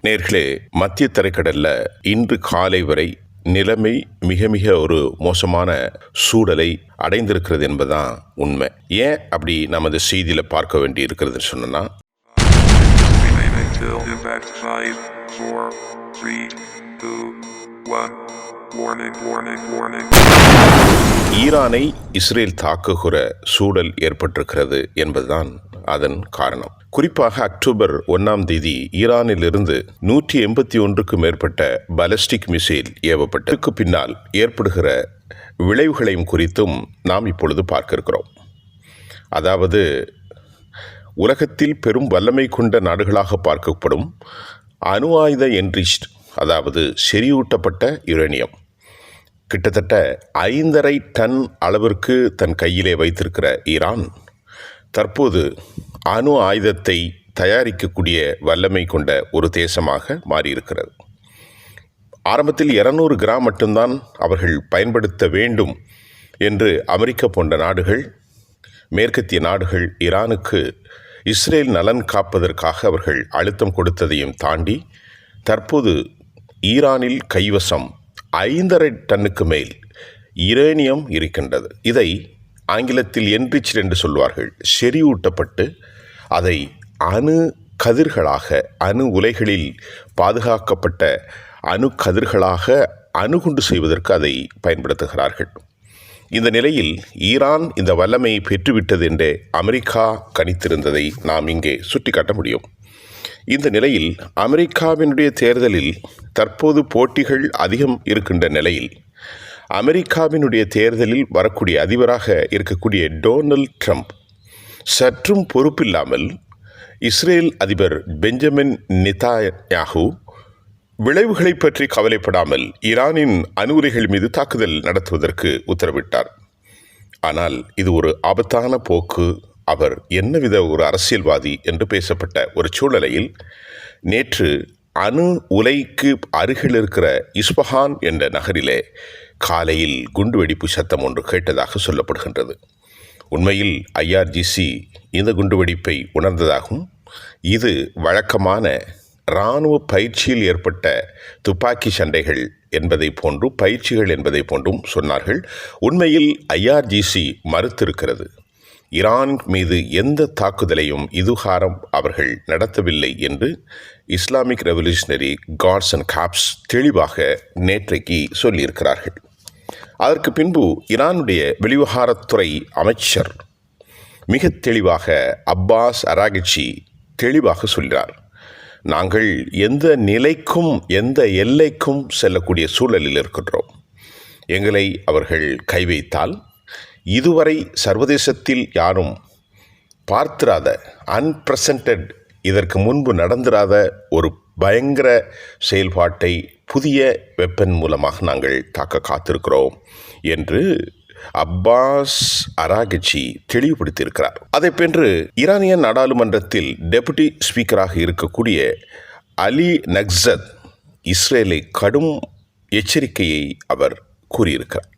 நேர்களே, மத்திய தரைக்கடல்ல இன்று காலை வரை நிலைமை மிக மிக ஒரு மோசமான சூழலை அடைந்திருக்கிறது என்பதுதான் உண்மை. ஏன் அப்படி நமது செய்தியில பார்க்க வேண்டி இருக்கிறதுன்னு சொன்னா, ஈரானை இஸ்ரேல் தாக்குகிற சூழல் ஏற்பட்டிருக்கிறது என்பதுதான் அதன் காரணம். குறிப்பாக அக்டோபர் 1 ஈரானிலிருந்து 181க்கு மேற்பட்ட பாலிஸ்டிக் மிசைல் ஏவப்பட்டதற்கு பின்னால் ஏற்படுகிற விளைவுகளையும் குறித்தும் நாம் இப்பொழுது பார்க்க இருக்கிறோம். அதாவது, உலகத்தில் பெரும் வல்லமை கொண்ட நாடுகளாக பார்க்கப்படும் அணு ஆயுத என்ரிச்ட், அதாவது செறிவூட்டப்பட்ட யுரேனியம் கிட்டத்தட்ட 5.5 டன் அளவிற்கு தன் கையிலே வைத்திருக்கிற ஈரான் தற்போது அணு ஆயுதத்தை தயாரிக்கக்கூடிய வல்லமை கொண்ட ஒரு தேசமாக மாறியிருக்கிறது. ஆரம்பத்தில் 200 கிராம் மட்டும்தான் அவர்கள் பயன்படுத்த வேண்டும் என்று அமெரிக்கா போன்ற நாடுகள், மேற்கத்திய நாடுகள் ஈரானுக்கு இஸ்ரேல் நலன் காப்பதற்காக அவர்கள் அழுத்தம் கொடுத்ததையும் தாண்டி தற்போது ஈரானில் கைவசம் 5.5 டன்னுக்கு மேல் யுரேனியம் இருக்கின்றது. இதை ஆங்கிலத்தில் என்ரிச்ட் என்று சொல்வார்கள். செறிவூட்டப்பட்டு அதை அணு கதிர்களாக, அணு உலைகளில் பாதுகாக்கப்பட்ட அணு கதிர்களாக அணுகுண்டு செய்வதற்கு அதை பயன்படுத்துகிறார்கள். இந்த நிலையில் ஈரான் இந்த வல்லமையை பெற்றுவிட்டது என்றே அமெரிக்கா கணித்திருந்ததை நாம் இங்கே சுட்டிக்காட்ட முடியும். இந்த நிலையில் அமெரிக்காவினுடைய தேர்தலில் தற்போது போட்டிகள் அதிகம் இருக்கின்ற நிலையில் அமெரிக்காவினுடைய தேர்தலில் வரக்கூடிய அதிபராக இருக்கக்கூடிய டொனால்ட் ட்ரம்ப் சற்றும் பொறுப்பில்லாமல் இஸ்ரேல் அதிபர் பெஞ்சமின் நெதன்யாகு விளைவுகளை பற்றி கவலைப்படாமல் ஈரானின் அணு உலைகள் மீது தாக்குதல் நடத்துவதற்கு உத்தரவிட்டார். ஆனால் இது ஒரு ஆபத்தான போக்கு. அவர் என்னவித ஒரு அரசியல்வாதி என்று பேசப்பட்ட ஒரு சூழ்நிலையில் நேற்று அணு உலைக்கு அருகில் இருக்கிற இஸ்பஹான் என்ற நகரிலே காலையில் குண்டுவெடிப்பு சத்தம் ஒன்று கேட்டதாக சொல்லப்படுகின்றது. உண்மையில் IRGC இந்த குண்டுவெடிப்பை உணர்ந்ததாகவும் இது வழக்கமான இராணுவ பயிற்சியில் ஏற்பட்ட துப்பாக்கி சண்டைகள் என்பதை போன்றும் பயிற்சிகள் என்பதை போன்றும் சொன்னார்கள். உண்மையில் IRGC மறுத்திருக்கிறது. ஈரான் மீது எந்த தாக்குதலையும் இதுகாரம் அவர்கள் நடத்தவில்லை என்று Islamic revolutionary guards and corps தெளிவாக நேற்றைக்கு சொல்லியிருக்கிறார்கள். அதற்கு பின்பு ஈரானுடைய வெளிவிவகாரத்துறை அமைச்சர் மிக தெளிவாக, அப்பாஸ் அராகிச்சி தெளிவாக சொல்கிறார், நாங்கள் எந்த நிலைக்கும் எந்த எல்லைக்கும் செல்லக்கூடிய சூழலில் இருக்கின்றோம். எங்களை அவர்கள் கை வைத்தால் இதுவரை சர்வதேசத்தில் யாரும் பார்த்திராத, அன்பிரசன்டட், இதற்கு முன்பு நடந்திராத ஒரு பயங்கர செயல்பாட்டை புதிய வெப்பன் மூலமாக நாங்கள் தாக்க காத்திருக்கிறோம் என்று அப்பாஸ் அராகிச்சி தெளிவுபடுத்தியிருக்கிறார். அதை போன்று ஈரானிய நாடாளுமன்றத்தில் டெபுட்டி ஸ்பீக்கராக இருக்கக்கூடிய அலி நக்சத் இஸ்ரேலை கடும் எச்சரிக்கையை அவர் கூறியிருக்கிறார்.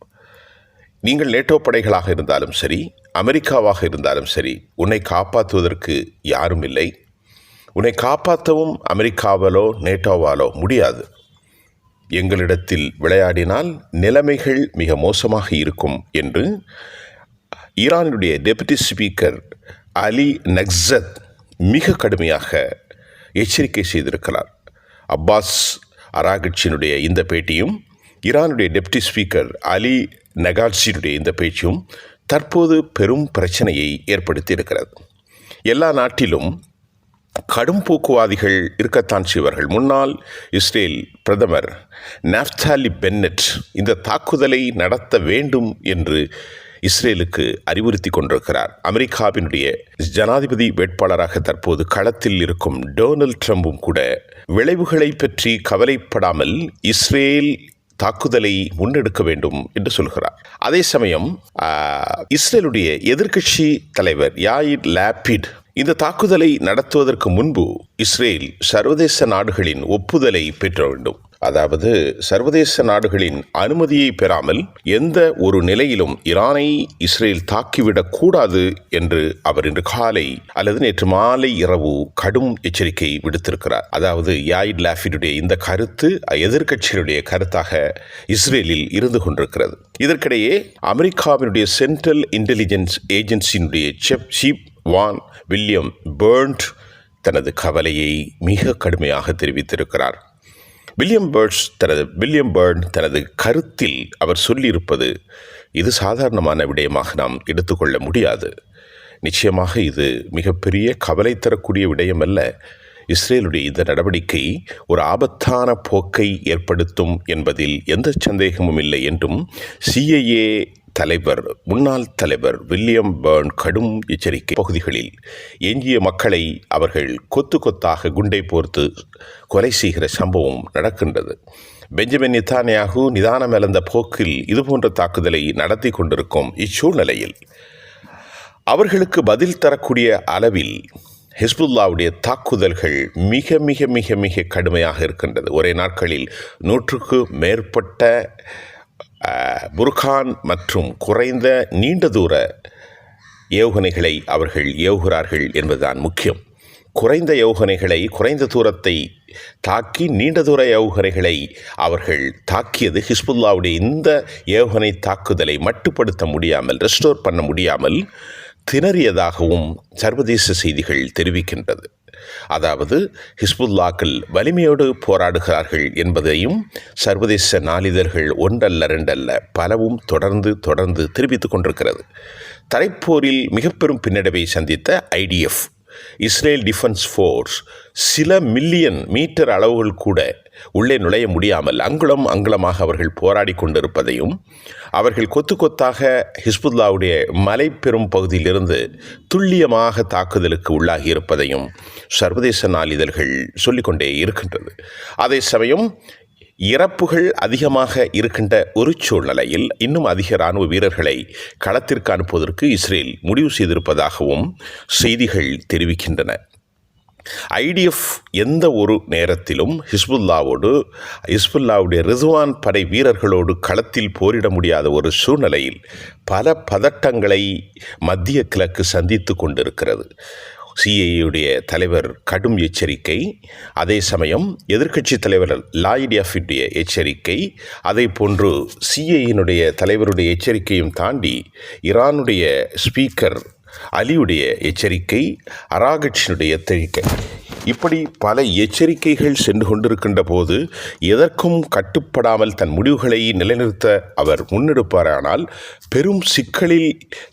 நீங்கள் நேட்டோ படைகளாக இருந்தாலும் சரி, அமெரிக்காவாக இருந்தாலும் சரி, உன்னை காப்பாற்றுவதற்கு யாரும் இல்லை. உன்னை காப்பாற்றவும் அமெரிக்காவாலோ நேட்டோவாலோ முடியாது. எங்களிடத்தில் விளையாடினால் நிலைமைகள் மிக மோசமாக இருக்கும் என்று ஈரானுடைய டெபுட்டி ஸ்பீக்கர் அலி நக்சத் மிக கடுமையாக எச்சரிக்கை செய்திருக்கிறார். அப்பாஸ் அராகிச்சியினுடைய இந்த பேட்டியும் ஈரானுடைய டெப்டி ஸ்பீக்கர் அலி நகாட்சியினுடைய இந்த பேச்சும் தற்போது பெரும் பிரச்சனையை ஏற்படுத்தி இருக்கிறது. எல்லா நாட்டிலும் கடும் போக்குவாதிகள் இருக்கத்தான் செய்வார்கள். முன்னாள் இஸ்ரேல் பிரதமர் நாஃப்தாலி பென்னட் இந்த தாக்குதலை நடத்த வேண்டும் என்று இஸ்ரேலுக்கு அறிவுறுத்தி கொண்டிருக்கிறார். அமெரிக்காவினுடைய ஜனாதிபதி வேட்பாளராக தற்போது களத்தில் இருக்கும் டொனால்ட் ட்ரம்பும் கூட விளைவுகளை பற்றி கவலைப்படாமல் இஸ்ரேல் தாக்குதலை முன்னெடுக்க வேண்டும் என்று சொல்கிறார். அதே சமயம் இஸ்ரேலுடைய எதிர்க்கட்சி தலைவர் யாயிர் லாபிட் இந்த தாக்குதலை நடத்துவதற்கு முன்பு இஸ்ரேல் சர்வதேச நாடுகளின் ஒப்புதலை பெற்ற வேண்டும். அதாவது சர்வதேச நாடுகளின் அனுமதியை பெறாமல் எந்த ஒரு நிலையிலும் ஈரானை இஸ்ரேல் தாக்கிவிடக் கூடாது என்று அவர் இன்று காலை அல்லது நேற்று மாலை இரவு கடும் எச்சரிக்கை விடுத்திருக்கிறார். அதாவது யாயிட் லாபிடுடைய இந்த கருத்து எதிர்க்கட்சியினுடைய கருத்தாக இஸ்ரேலில் இருந்து கொண்டிருக்கிறது. இதற்கிடையே அமெரிக்காவினுடைய சென்ட்ரல் இன்டெலிஜென்ஸ் ஏஜென்சியினுடைய சீப் வான் வில்லியம் பர்ன்ட் தனது கவலையை மிக கடுமையாக தெரிவித்திருக்கிறார். வில்லியம் பர்ன் தனது கருத்தில் அவர் சொல்லியிருப்பது இது சாதாரணமான விடயமாக நாம் எடுத்துக்கொள்ள முடியாது. நிச்சயமாக இது மிகப்பெரிய கவலை தரக்கூடிய விடயம் அல்ல. இஸ்ரேலுடைய இந்த நடவடிக்கை ஒரு ஆபத்தான போக்கை ஏற்படுத்தும் என்பதில் எந்த சந்தேகமும் இல்லை என்றும் CIA முன்னாள் தலைவர் வில்லியம் பர்ன் கடும் எச்சரிக்கை பகுதிகளில் எஞ்சிய மக்களை அவர்கள் கொத்து கொத்தாக குண்டை போர்த்து கொலை செய்கிற சம்பவம் நடக்கின்றது. பெஞ்சமின் நெதன்யாகு நிதானம் இழந்த போக்கில் இதுபோன்ற தாக்குதலை நடத்தி கொண்டிருக்கும் இச்சூழ்நிலையில் அவர்களுக்கு பதில் தரக்கூடிய அளவில் ஹிஸ்புல்லாவுடைய தாக்குதல்கள் மிக மிக மிக மிக கடுமையாக இருக்கின்றது. ஒரே நாட்களில் 100க்கு மேற்பட்ட புர்கான் மற்றும் குறைந்த நீண்ட தூர ஏவுகணைகளை அவர்கள் ஏவுகிறார்கள் என்பதுதான் முக்கியம். குறைந்த ஏவுகணைகளை குறைந்த தூரத்தை தாக்கி நீண்ட தூர ஏவுகணைகளை அவர்கள் தாக்கியது ஹிஸ்புல்லாவுடைய இந்த ஏவுகணை தாக்குதலை மட்டுப்படுத்த முடியாமல் ரெஸ்டோர் பண்ண முடியாமல் திணறியதாகவும் சர்வதேச செய்திகள் தெரிவிக்கின்றது. அதாவது ஹிஸ்புல்லாக்கள் வலிமையோடு போராடுகிறார்கள் என்பதையும் சர்வதேச நாளிதழ்கள் ஒன்றல்ல இரண்டல்ல பலவும் தொடர்ந்து தெரிவித்துக் கொண்டிருக்கிறது. தரைப்போரில் மிக பெரும் பின்னடைவை சந்தித்த IDF இஸ்ரேல் டிஃபென்ஸ் ஃபோர்ஸ் சில மில்லியன் மீட்டர் அளவுகள் கூட உள்ளே நுழைய முடியாமல் அங்குலமாக அவர்கள் போராடி கொண்டிருப்பதையும் அவர்கள் கொத்து கொத்தாக ஹிஸ்புல்லாவுடைய மலை பெரும் பகுதியிலிருந்து துல்லியமாக தாக்குதலுக்கு உள்ளாகி இருப்பதையும் சர்வதேச நாளிதழ்கள் சொல்லிக்கொண்டே இருக்கின்றது. அதே சமயம் இறப்புகள் அதிகமாக இருக்கின்ற ஒரு சூழ்நிலையில் இன்னும் அதிக இராணுவ வீரர்களை களத்திற்கு அனுப்புவதற்கு இஸ்ரேல் முடிவு செய்திருப்பதாகவும் செய்திகள் தெரிவிக்கின்றன. IDF எந்த ஒரு நேரத்திலும் ஹிஸ்புல்லாவுடைய ரிஸ்வான் படை வீரர்களோடு களத்தில் போரிட முடியாத ஒரு சூழ்நிலையில் பல பதட்டங்களை மத்திய கிழக்கு சந்தித்து கொண்டிருக்கிறது. CIA தலைவர் கடும் எச்சரிக்கை, அதே சமயம் எதிர்க்கட்சி தலைவர் லாயிடியாஃபிடைய எச்சரிக்கை, அதே போன்று CIA தலைவருடைய எச்சரிக்கையும் தாண்டி ஈரானுடைய ஸ்பீக்கர் அலியுடைய எச்சரிக்கை, அராகட்சியினுடைய எச்சரிக்கை, இப்படி பல எச்சரிக்கைகள் சென்று கொண்டிருக்கின்ற போது எதற்கும் கட்டுப்படாமல் தன் முடிவுகளை நிலைநிறுத்த அவர் முன்னெடுப்பாரானால் பெரும்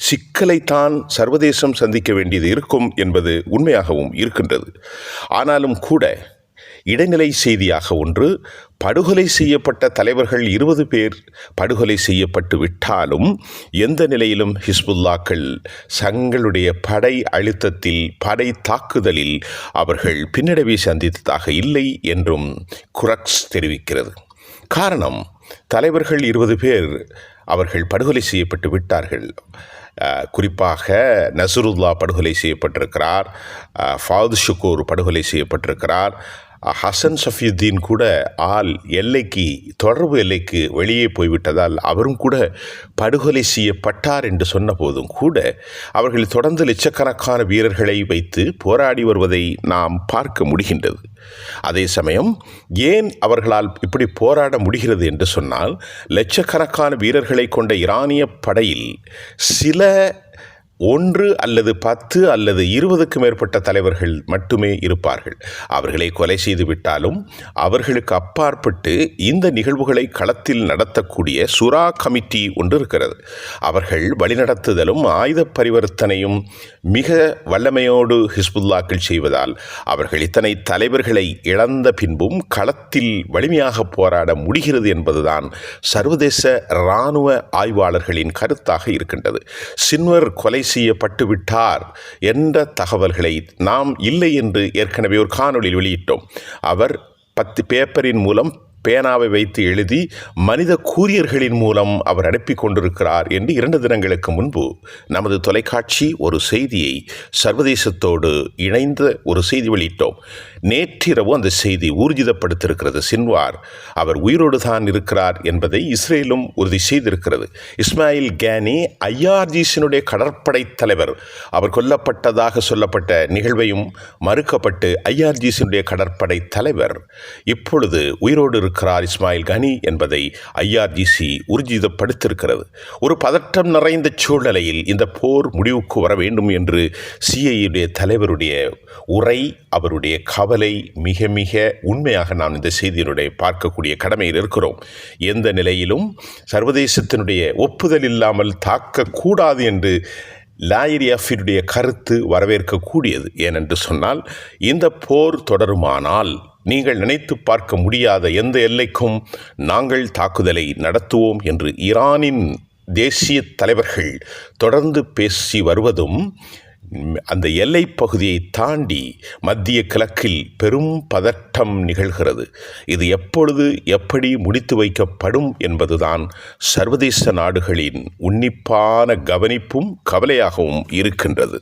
சிக்கலைத்தான் சர்வதேசம் சந்திக்க வேண்டியது இருக்கும் என்பது உண்மையாகவும் இருக்கின்றது. ஆனாலும் கூட இடைநிலை செய்தியாக ஒன்று, படுகொலை செய்யப்பட்ட தலைவர்கள் 20 பேர் படுகொலை செய்யப்பட்டு விட்டாலும் எந்த நிலையிலும் ஹிஸ்புல்லாக்கள் தங்களுடைய படை அழுத்தத்தில் படை தாக்குதலில் அவர்கள் பின்னடைவை சந்தித்ததாக இல்லை என்றும் குரக்ஸ் தெரிவிக்கிறது. காரணம், தலைவர்கள் 20 பேர் அவர்கள் படுகொலை செய்யப்பட்டு விட்டார்கள். குறிப்பாக நசருல்லா படுகொலை செய்யப்பட்டிருக்கிறார், ஃபாத் ஷுக்கூர் படுகொலை செய்யப்பட்டிருக்கிறார், ஹசன் சஃபியுத்தீன் கூட தொடர்பு எல்லைக்கு வெளியே போய்விட்டதால் அவரும் கூட படுகொலை செய்யப்பட்டார் என்று சொன்ன போதும் கூட அவர்கள் தொடர்ந்து லட்சக்கணக்கான வீரர்களை வைத்து போராடி வருவதை நாம் பார்க்க முடிகின்றது. அதே சமயம் ஏன் அவர்களால் இப்படி போராட முடிகிறது என்று சொன்னால், லட்சக்கணக்கான வீரர்களை கொண்ட ஈரானிய படையில் சில 1 அல்லது 10 அல்லது 20க்கு மேற்பட்ட தலைவர்கள் மட்டுமே இருப்பார்கள். அவர்களை கொலை செய்து விட்டாலும் அவர்களுக்கு அப்பாற்பட்டு இந்த நிகழ்வுகளை களத்தில் நடத்தக்கூடிய சுரா கமிட்டி ஒன்று இருக்கிறது. அவர்கள் வழிநடத்துதலும் ஆயுத பரிவர்த்தனையும் மிக வல்லமையோடு ஹிஸ்புல்லாக்கள் செய்வதால் அவர்கள் இத்தனை தலைவர்களை இழந்த பின்பும் களத்தில் வலிமையாக போராட முடிகிறது என்பதுதான் சர்வதேச இராணுவ ஆய்வாளர்களின் கருத்தாக இருக்கின்றது. சின்வர் கொலை செய்யப்பட்டு விட்டார் என்ற தகவல்களை நாம் இல்லை என்று ஏற்கனவே ஒரு காணொளியில் வெளியிட்டோம். அவர் 10 பேப்பரின் மூலம் பேனாவை வைத்து எழுதி மனித கூரியர்களின் மூலம் அவர் அனுப்பி கொண்டிருக்கிறார் என்று 2 தினங்களுக்கு முன்பு நமது தொலைக்காட்சி ஒரு செய்தியை சர்வதேசத்தோடு இணைந்த ஒரு செய்தி வெளியிட்டோம். நேற்றிரவு அந்த செய்தி ஊர்ஜிதப்படுத்தியிருக்கிறது. சின்வார் அவர் உயிரோடு தான் இருக்கிறார் என்பதை இஸ்ரேலும் உறுதி செய்திருக்கிறது. இஸ்மாயில் கேனி ஐஆர்ஜிசியினுடைய கடற்படை தலைவர், அவர் கொல்லப்பட்டதாக சொல்லப்பட்ட நிகழ்வையும் மறுக்கப்பட்டு ஐஆர்ஜிசியினுடைய கடற்படை தலைவர் இப்பொழுது உயிரோடு இருக்கிறார் இஸ்மாயில் கனி என்பதை ஐஆர்ஜிசி ஊர்ஜிதப்படுத்தியிருக்கிறது. ஒரு பதட்டம் நிறைந்த சூழ்நிலையில் இந்த போர் முடிவுக்கு வர வேண்டும் என்று சிஐஏ தலைவருடைய உரை, அவருடைய கவலை மிக மிக உண்மையாக நாம் இந்த செய்தியினுடைய பார்க்கக்கூடிய கடமையில் இருக்கிறோம். எந்த நிலையிலும் சர்வதேசத்தினுடைய ஒப்புதல் இல்லாமல் தாக்கக்கூடாது என்று லாயிரியாஃபினுடைய கருத்து வரவேற்கக்கூடியது. ஏனென்று சொன்னால் இந்த போர் தொடருமானால் நீங்கள் நினைத்து பார்க்க முடியாத எந்த எல்லைக்கும் நாங்கள் தாக்குதலை நடத்துவோம் என்று ஈரானின் தேசிய தலைவர்கள் தொடர்ந்து பேசி வருவதும் அந்த எல்லை பகுதியை தாண்டி மத்திய கிழக்கில் பெரும் பதட்டம் நிகழ்கிறது. இது எப்பொழுது எப்படி முடித்து வைக்கப்படும் என்பதுதான் சர்வதேச நாடுகளின் உன்னிப்பான கவனிப்பும் கவலையாகவும் இருக்கின்றது.